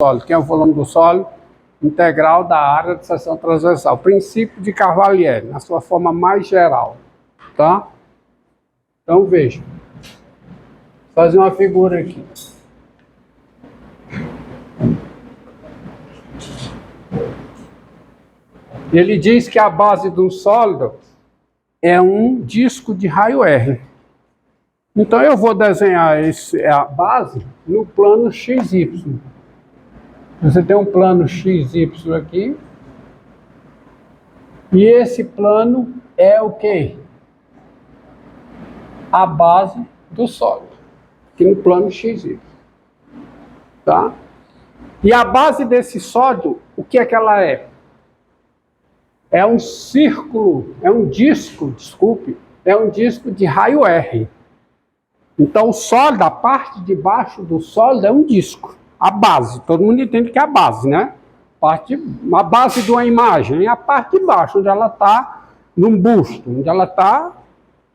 sólido, que é o volume do sólido integral da área de seção transversal. Princípio de Cavalieri, na sua forma mais geral, tá? Então veja, vou fazer uma figura aqui. Ele diz que a base de um sólido é um disco de raio R. Então eu vou desenhar a base no plano XY. Você tem um plano XY aqui. E esse plano é o quê? A base do sólido. Aqui no plano XY. Tá? E a base desse sólido, o que é que ela é? É um círculo, é um disco de raio R. Então o sólido, a parte de baixo do sólido é um disco. A base, todo mundo entende que é a base, né? A base de uma imagem é a parte de baixo, onde ela está num busto, onde ela está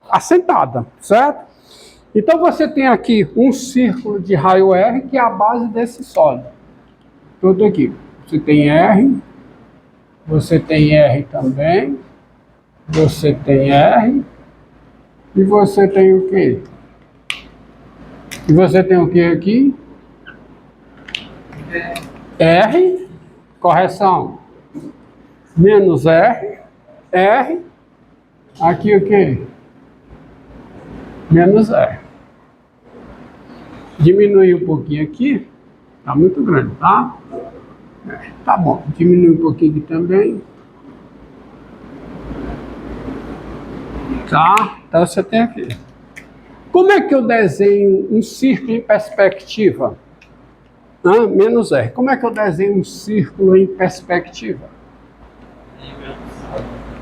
assentada, certo? Então você tem aqui um círculo de raio R, que é a base desse sólido. Tudo aqui. Você tem R, você tem R também, você tem R, e você tem o quê? E você tem o quê aqui? R, correção, menos R, R, aqui o quê? Menos R. Diminuir um pouquinho aqui, tá muito grande, tá? Tá bom, diminui um pouquinho aqui também. Tá? Então você tem aqui. Como é que eu desenho um círculo em perspectiva? Menos R. Como é que eu desenho um círculo em perspectiva?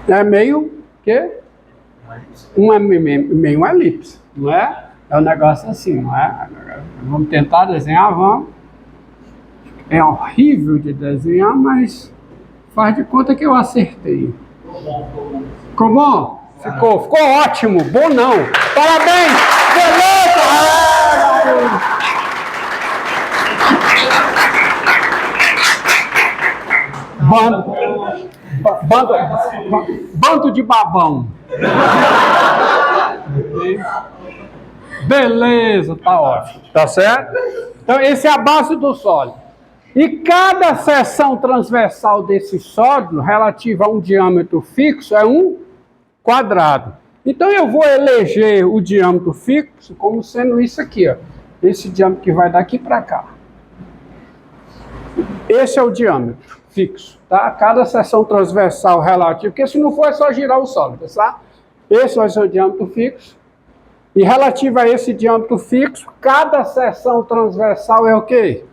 É meio quê? Meio uma elipse, não é? É um negócio assim, não é? Vamos tentar desenhar, vamos. É horrível de desenhar, mas faz de conta que eu acertei. Ficou bom? Ficou ótimo, bom não. Parabéns! Beleza! Bando de babão. Beleza, tá ótimo. Tá certo? Então, essa é a base do sólido. E cada seção transversal desse sólido, relativa a um diâmetro fixo, é um quadrado. Então, eu vou eleger o diâmetro fixo como sendo isso aqui, ó. Esse diâmetro que vai daqui para cá. Esse é o diâmetro fixo, tá? Cada seção transversal relativa, porque se não for é só girar o sólido, tá? Esse vai ser o diâmetro fixo. E relativo a esse diâmetro fixo, cada seção transversal é o quê?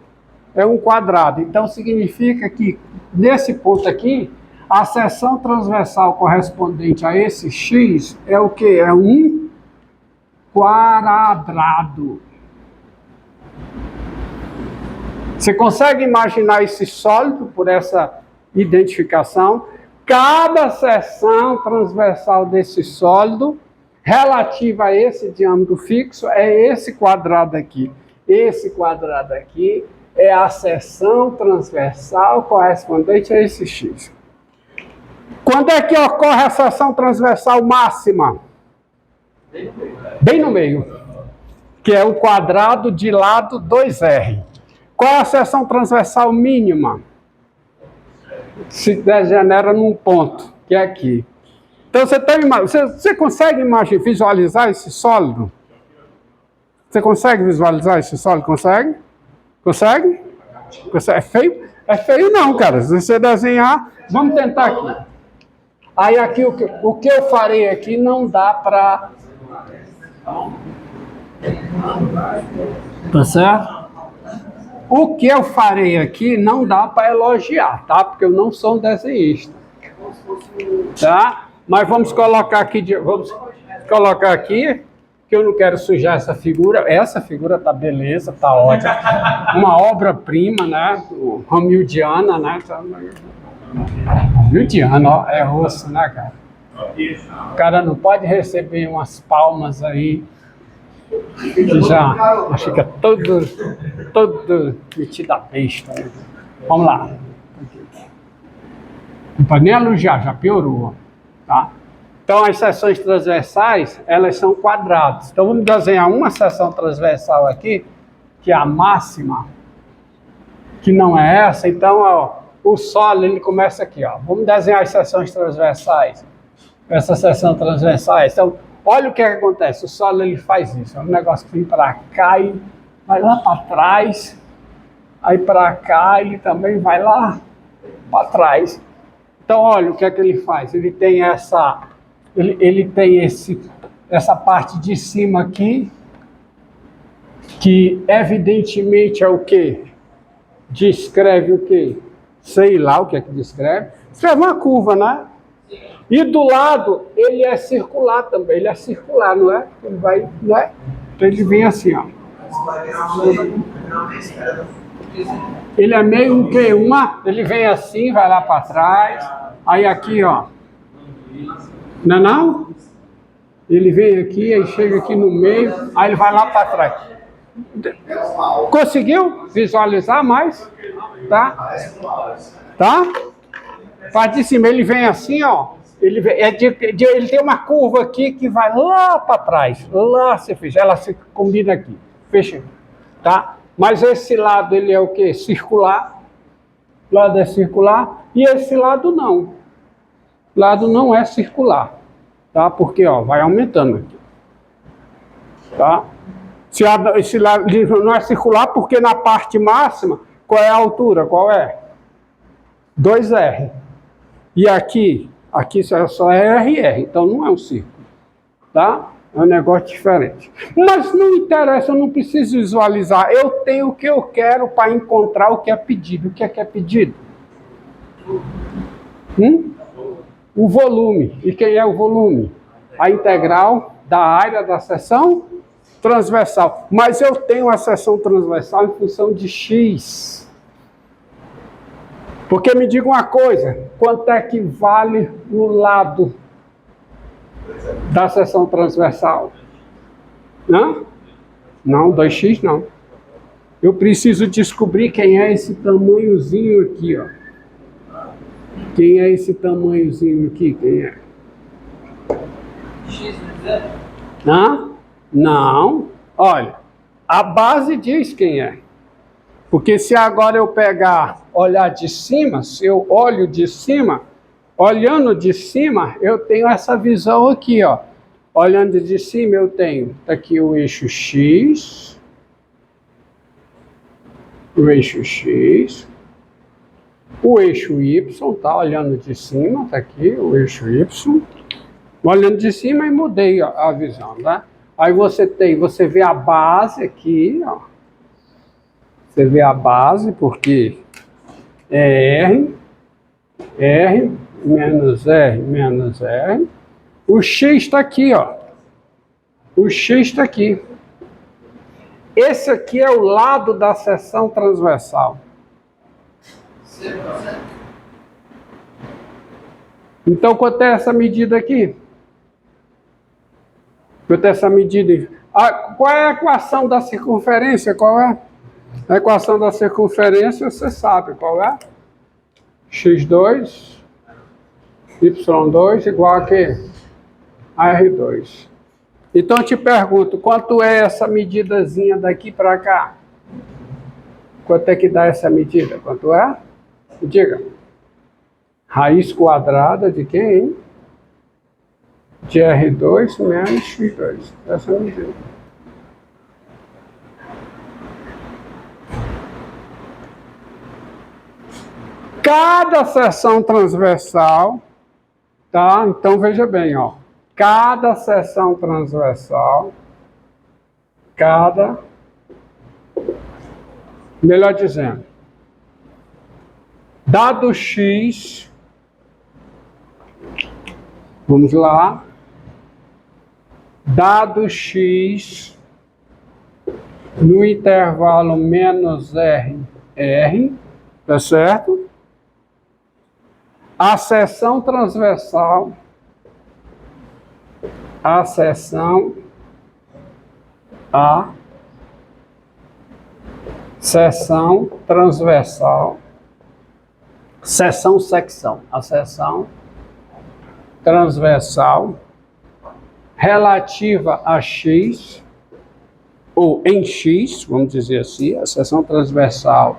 É um quadrado. Então significa que nesse ponto aqui, a seção transversal correspondente a esse X é o quê? É um quadrado. Você consegue imaginar esse sólido por essa identificação? Cada seção transversal desse sólido, relativa a esse diâmetro fixo, é esse quadrado aqui. Esse quadrado aqui é a seção transversal correspondente a esse X. Quando é que ocorre a seção transversal máxima? Bem no meio. Que é o quadrado de lado 2R. Qual é a seção transversal mínima? Se degenera num ponto, que é aqui. Então você consegue visualizar esse sólido? Você consegue visualizar esse sólido? Consegue? Consegue? É feio? É feio não, cara. Se você desenhar, vamos tentar aqui. Aí aqui o que eu farei aqui não dá para... Tá certo? O que eu farei aqui não dá para elogiar, tá? Porque eu não sou um desenhista. Tá? Mas vamos colocar aqui, que eu não quero sujar essa figura. Essa figura tá beleza, tá ótima. Uma obra-prima, né? Hamildiana, né? Hamildiana, ó, é osso, né, cara? O cara não pode receber umas palmas aí. que já fica todo metido a besta. Né? Vamos lá. O panelo já piorou, tá? Então, as seções transversais, elas são quadrados. Então, vamos desenhar uma seção transversal aqui, que é a máxima, que não é essa. Então, ó, o solo, ele começa aqui, ó. Vamos desenhar as seções transversais. Essa seção transversais. Então, olha o que acontece. O solo, ele faz isso. É um negócio que vem para cá e vai lá para trás. Aí para cá, ele também vai lá para trás. Então, olha o que é que ele faz. Ele tem essa parte de cima aqui, que evidentemente é o quê? Descreve o quê? Sei lá o que é que descreve. Escreve uma curva, né? E do lado, ele é circular também. Ele é circular, não é? Ele vai, não é? Então ele vem assim, ó. Ele é meio um quê? Ele vem assim, vai lá para trás. Aí aqui, ó. Não é não? Ele vem aqui, aí chega aqui no meio, aí ele vai lá para trás. Conseguiu visualizar mais? Tá? Tá? Parte de cima, ele vem assim, ó. Ele tem uma curva aqui que vai lá para trás. Lá você fecha. Ela se combina aqui. Fecha. Tá? Mas esse lado, ele é o quê? Circular. O lado é circular. E esse lado não. O lado não é circular. Tá? Porque, ó, vai aumentando aqui. Tá? Esse lado não é circular porque na parte máxima, qual é a altura? Qual é? 2R. E aqui só é RR, então não é um círculo, tá? É um negócio diferente. Mas não interessa, eu não preciso visualizar. Eu tenho o que eu quero para encontrar o que é pedido. O que é pedido? O volume. E quem é o volume? A integral da área da seção transversal. Mas eu tenho a seção transversal em função de x. Porque me diga uma coisa, quanto é que vale o lado da seção transversal? Não? Não, 2x não. Eu preciso descobrir quem é esse tamanhozinho aqui, ó. Quem é esse tamanhozinho aqui? Quem é? X, né? Hã? Não. Olha, a base diz quem é. Porque se agora eu olhar de cima, se eu olho de cima, olhando de cima, eu tenho essa visão aqui, ó. Olhando de cima, eu tenho aqui o eixo X, o eixo Y, tá? Olhando de cima, tá aqui o eixo Y. Olhando de cima e mudei a visão, tá? Aí você vê a base aqui, ó. Você vê a base, porque é R, menos R. O X está aqui, ó. O X está aqui. Esse aqui é o lado da seção transversal. Então, quanto é essa medida aqui? Quanto é essa medida? Qual é a equação da circunferência? Qual é? A equação da circunferência, você sabe qual é? X2, Y2 igual a quê? A R2. Então eu te pergunto, quanto é essa medidazinha daqui para cá? Quanto é que dá essa medida? Quanto é? Diga. Raiz quadrada de quem, hein? De R2 menos X2. Essa medida. Cada seção transversal, tá? Então veja bem, ó. Cada seção transversal, melhor dizendo, dado X, vamos lá, dado X no intervalo menos R, tá certo? A seção transversal, a seção transversal, secção, a seção transversal relativa a x, ou em x, vamos dizer assim, a seção transversal,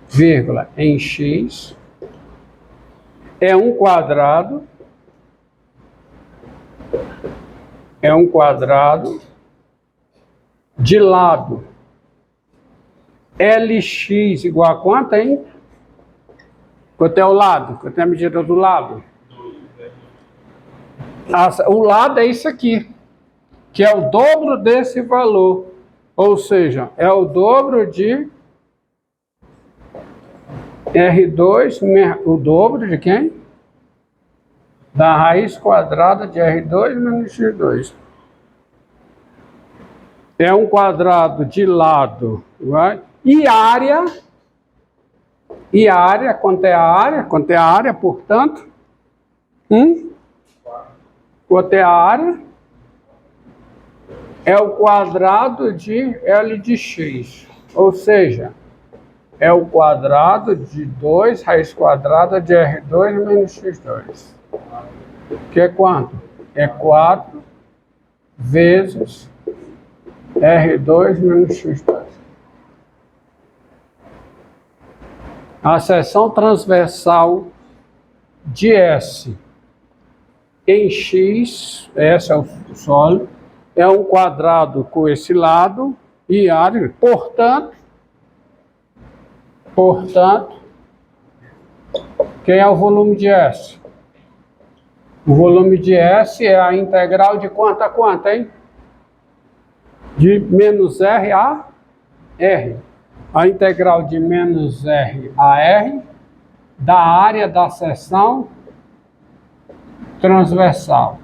vírgula, em x, é um quadrado de lado LX igual a quanto, hein? Quanto é o lado? Quanto é a medida do lado? O lado é isso aqui, que é o dobro desse valor. Ou seja, é o dobro de R2, o dobro de quem? Da raiz quadrada de R2 menos X2. É um quadrado de lado, right? E área, quanto é a área? Quanto é a área, portanto? Quanto é a área? É o quadrado de L de x. Ou seja, é o quadrado de 2 raiz quadrada de R2 menos X2. Que é quanto? É 4 vezes R2 menos X2. A seção transversal de S em X, esse é o sólido, é um quadrado com esse lado e área. Portanto, quem é o volume de S? O volume de S é a integral de quanto a quanto, hein? De menos R a R. A integral de menos R a R da área da seção transversal.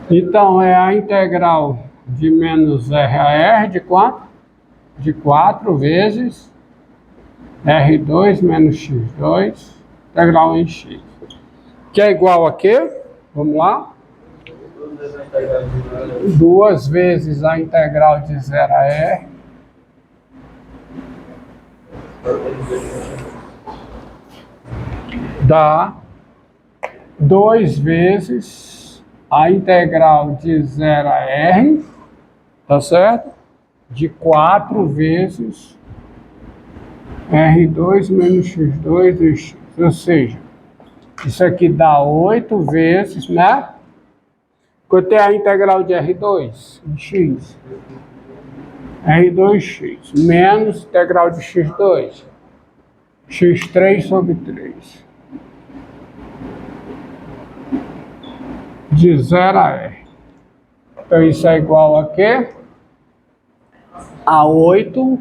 Então, é a integral de menos R a R de quanto? De 4 vezes R2 menos X2, integral em X. Que é igual a quê? Vamos lá. 2 vezes a integral de 0 a R dá 2 vezes a integral de 0 a R, tá certo? De 4 vezes R2 menos X2 de X. Ou seja, isso aqui dá 8 vezes, né? Quanto é a integral de R2 em X? R2x menos integral de X2. X3 sobre 3. De 0 a R. Então isso é igual a quê? A 8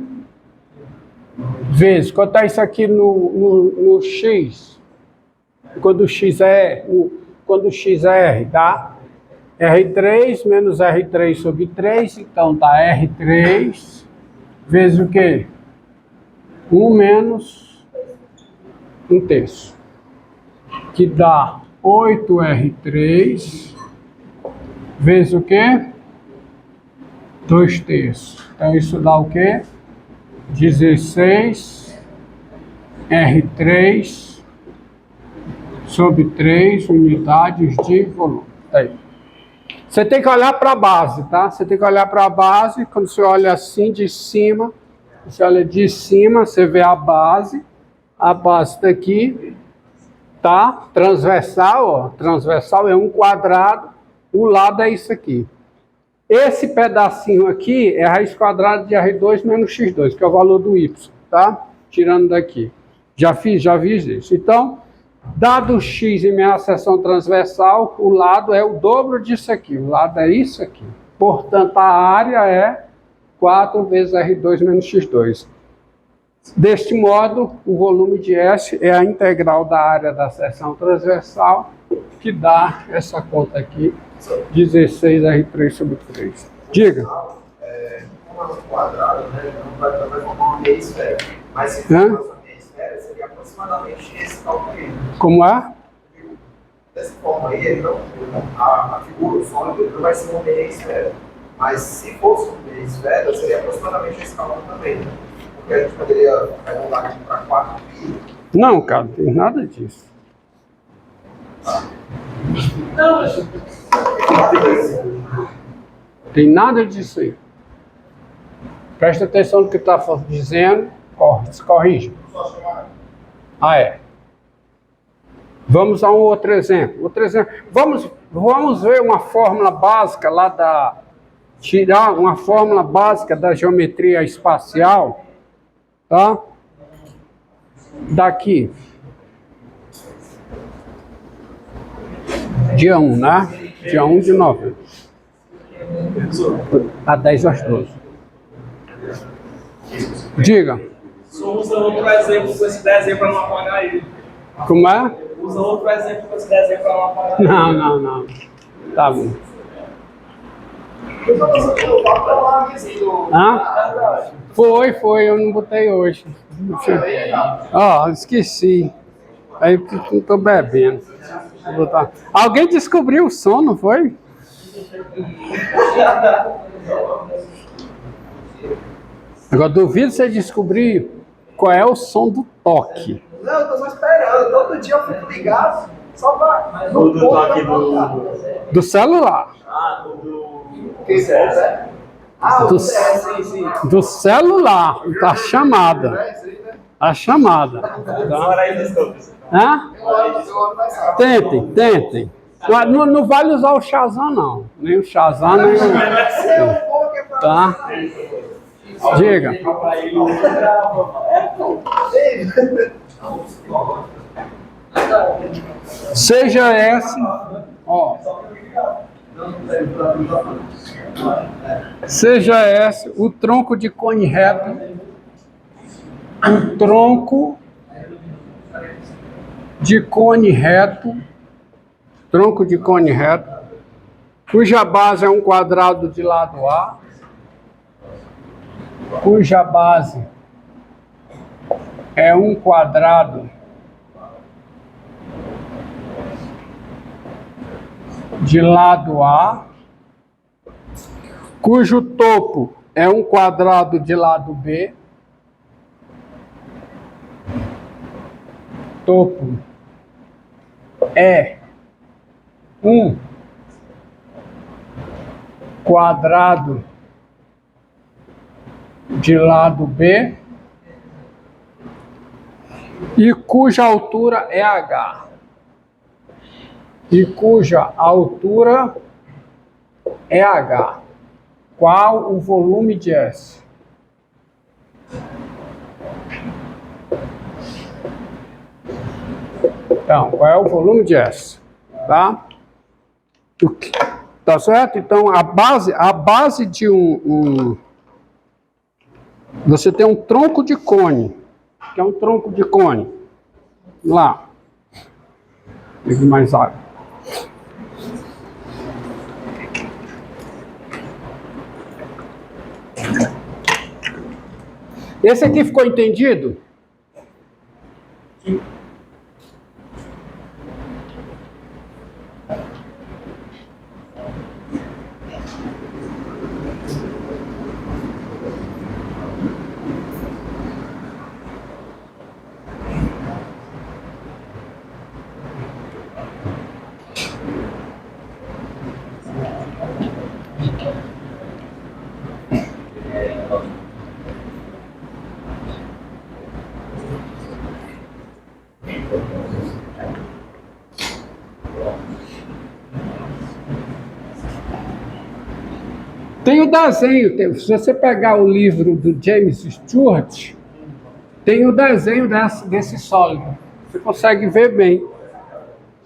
vezes. Quanto é isso aqui no X? Quando o X é R, tá? R3 menos R3 sobre 3, então tá R3 vezes o quê? 1 menos 1/3, que dá 8R3 vezes o quê? 2/3. Então isso dá o quê? 16R3 sobre 3 unidades de volume. Tá aí. Você tem que olhar para a base, tá? Você tem que olhar para a base, quando você olha assim de cima, você olha de cima, você vê a base daqui, tá? Transversal, ó, transversal é um quadrado, o lado é isso aqui. Esse pedacinho aqui é a raiz quadrada de R2 menos X2, que é o valor do Y, tá? Tirando daqui. Já fiz isso. Então, dado x em minha seção transversal, o lado é o dobro disso aqui. O lado é isso aqui. Portanto, a área é 4 vezes R2 menos X2. Deste modo, o volume de S é a integral da área da seção transversal, que dá essa conta aqui, 16R3 sobre 3. Diga. Como é um quadrado, né? Vai formar uma meia esfera. Mas se for uma meia esfera, seria aproximadamente esse cálculo aí. Como é? Dessa forma aí, então, a figura, o sólido, não vai ser uma meia esfera. Mas se fosse um meia esfera, seria aproximadamente esse cálculo também, né? Porque a gente poderia arredondar aqui para 4 pi. Não, cara, não tem nada disso. Não, mas Tem nada disso aí. Presta atenção no que está dizendo, se corrija. Ah, é. Vamos a um outro exemplo. Vamos ver uma fórmula básica lá da... Tirar uma fórmula básica da geometria espacial, tá? Daqui. Dia 1, né? Dia 1 de novembro. A 10 às 12. Diga. só usa outro exemplo com esse desenho para não apagar ele. Como é? Usa outro exemplo com esse desenho para não apagar ele. Não. Tá bom. Hã? Foi, eu não botei hoje. Ó, esqueci. Aí não tô bebendo. Vou botar. Alguém descobriu o som, não foi? Agora duvido você descobrir qual é o som do toque. Não, eu tô só esperando. Todo dia eu fico ligado. Só pra. O do toque Do celular. Do celular. Da chamada. A chamada. Tá? Hã? Tentem. Não vale usar o Shazam, não. Nem o Shazam, nem o... Tá? Diga. Seja esse... Ó. Seja esse o tronco de cone reto. O tronco de cone reto, cuja base é um quadrado de lado A, cuja base é um quadrado de lado A, cujo topo é um quadrado de lado B, topo é um quadrado de lado B e cuja altura é H. Qual o volume de S? Então, qual é o volume de S? Tá? Tá certo? Então, a base de você tem um tronco de cone. Que é um tronco de cone. Vamos lá. Pegue mais água. Esse aqui ficou entendido? Sim. Tem o desenho, se você pegar o livro do James Stewart, tem o desenho desse sólido. Você consegue ver bem.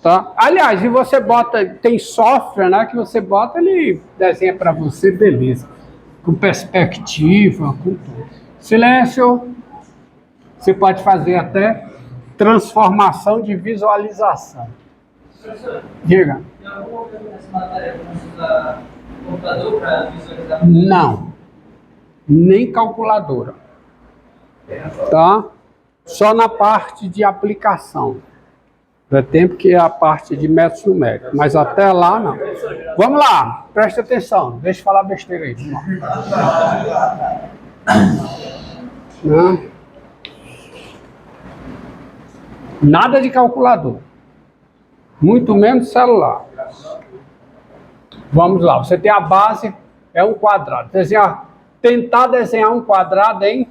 Tá? Aliás, e você bota, tem software, né, que você bota, ele desenha para você, beleza. Com perspectiva, com tudo. Silêncio. Você pode fazer até transformação de visualização. Diga. Tem alguma coisa nessa matéria que você usa computador para visualizar? Não. Nem calculadora. Tá? Só na parte de aplicação. Pré-tempo que é a parte de métodos numéricos, mas até lá não. Vamos lá, preste atenção, deixa eu falar besteira aí. Vamos lá. Não. Nada de calculador, muito menos celular. Vamos lá, você tem a base, é um quadrado. Tentar desenhar um quadrado em